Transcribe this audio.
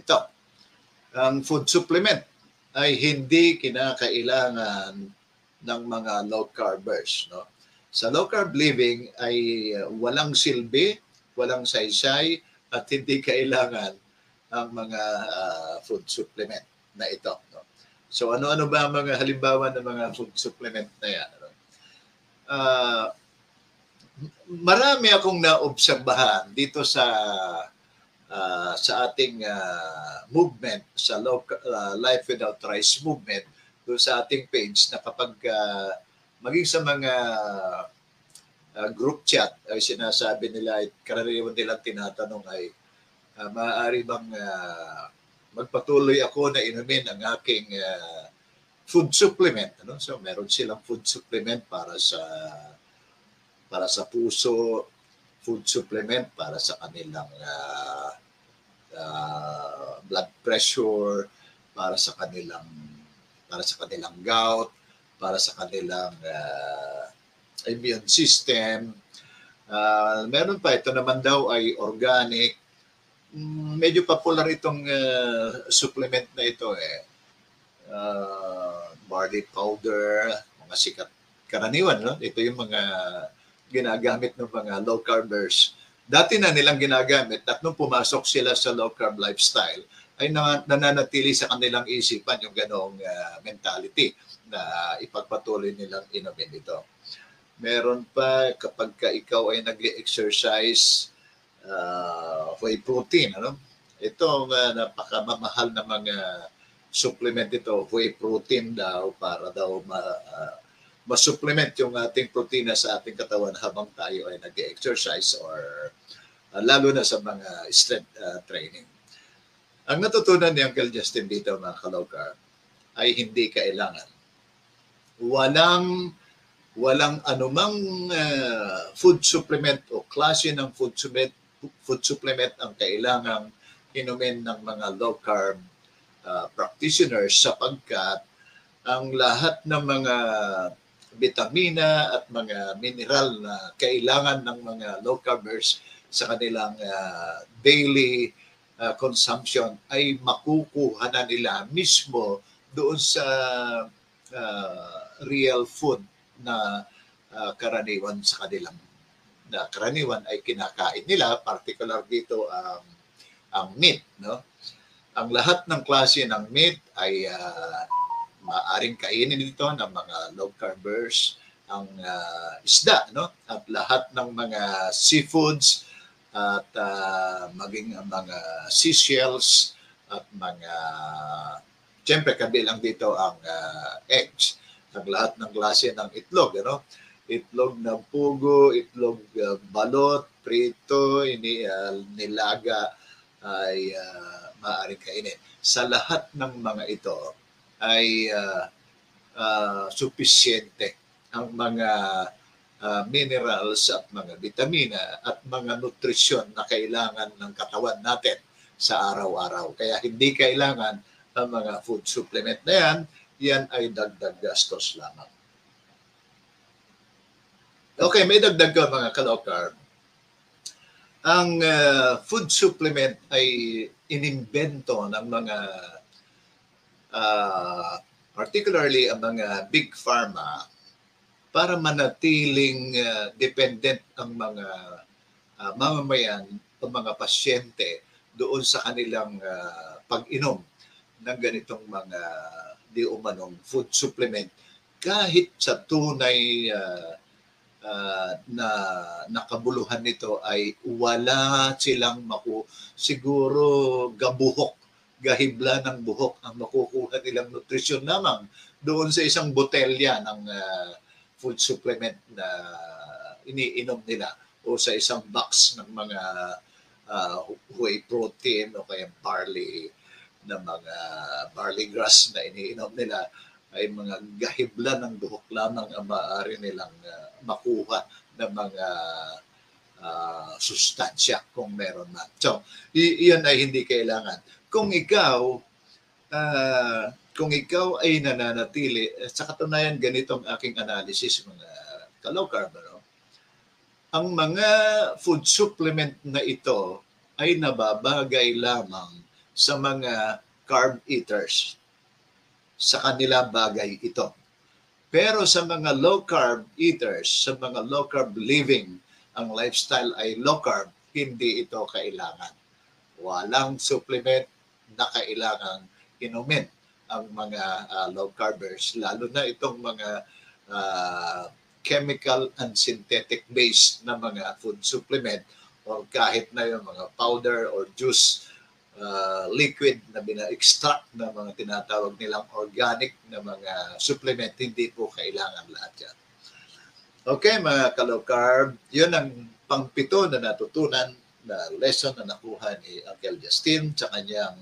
Ito, ang food supplement ay hindi kinakailangan ng mga low carbers, no? Sa low carb living ay walang silbi, walang saysay at hindi kailangan ang mga food supplement na ito, no? So ano-ano ba ang mga halimbawa ng mga food supplement na yan? No? Marami akong naobserbahan dito sa ating movement, sa Life Without Rice movement, doon sa ating page na kapag maging sa mga group chat ay sinasabi nila, karaniwan nilang tinatanong ay maaari bang magpatuloy ako na inumin ang aking food supplement, ano? So meron silang food supplement para sa puso, food supplement para sa kanilang blood pressure, para sa kanilang gout, para sa kanilang immune system. Meron pa, ito naman daw ay organic. Medyo popular itong supplement na ito barley powder, mga sikat karaniwan, no? Ito yung mga ginagamit ng mga low carbers. Dati na nilang ginagamit at nung pumasok sila sa low carb lifestyle ay nananatili sa kanilang isipan yung ganong mentality na ipagpatuloy nilang inumin ito. Meron pa kapag ikaw ay nag-exercise, whey protein, ano? Ito napakamamahal na mga supplement ito, whey protein daw para daw ma-supplement yung ating protina sa ating katawan habang tayo ay nag-exercise or lalo na sa mga strength training. Ang natutunan ni Uncle Justin dito, mga ka-low carb, ay hindi kailangan. Walang anumang food supplement o klase ng food supplement ang kailangang inumin ng mga low carb practitioners sapagkat ang lahat ng mga vitamina at mga mineral na kailangan ng mga low carbers sa kanilang daily consumption ay makukuha na nila mismo doon sa real food na karaniwan sa kanilang karaniwan ay kinakain nila, particular dito ang meat, no? Ang lahat ng klase ng meat ay maaring kainin dito ng mga low carbers, ang isda, no? At lahat ng mga seafoods at maging ang mga seashells at mga siyempre kabilang dito ang eggs, ang lahat ng klase ng itlog, ano? Itlog ng pugo, itlog balot, prito, nilaga ay maaaring kainin. Sa lahat ng mga ito ay sufisyente ang mga minerals at mga vitamina at mga nutrisyon na kailangan ng katawan natin sa araw-araw. Kaya hindi kailangan ang mga food supplement na yan ay dagdag gastos lamang. Okay, may dagdag ko mga ka-low carb. Ang food supplement ay inimbento ng mga particularly ang mga big pharma para manatiling dependent ang mga mamamayan o mga pasyente doon sa kanilang pag-inom ng ganitong mga di umanong food supplement kahit sa tunay na nakabuluhan nito ay wala silang siguro gahibla ng buhok ang makukuha nilang nutrisyon lamang doon sa isang botelya ng food supplement na iniinom nila o sa isang box ng mga whey protein o kaya barley grass na iniinom nila ay mga gahibla ng buhok lamang ang maaari nilang makuha ng mga sustansya kung meron man. So, iyan ay hindi kailangan. Kung ikaw ay nananatili, sa katunayan ganitong aking analysis mga ka-low carb, no? Ang mga food supplement na ito ay nababagay lamang sa mga carb eaters. Sa kanila bagay ito. Pero sa mga low carb eaters, sa mga low carb living, ang lifestyle ay low carb, hindi ito kailangan. Walang supplement na kailangan inumin ang mga low carbers, lalo na itong mga chemical and synthetic based na mga food supplement o kahit na yung mga powder or juice liquid na bina-extract na mga tinatawag nilang organic na mga supplement, hindi po kailangan lahat yan. Okay, mga ka-low carb, yun ang pangpito na natutunan na lesson na nakuha ni Uncle Justin sa kanyang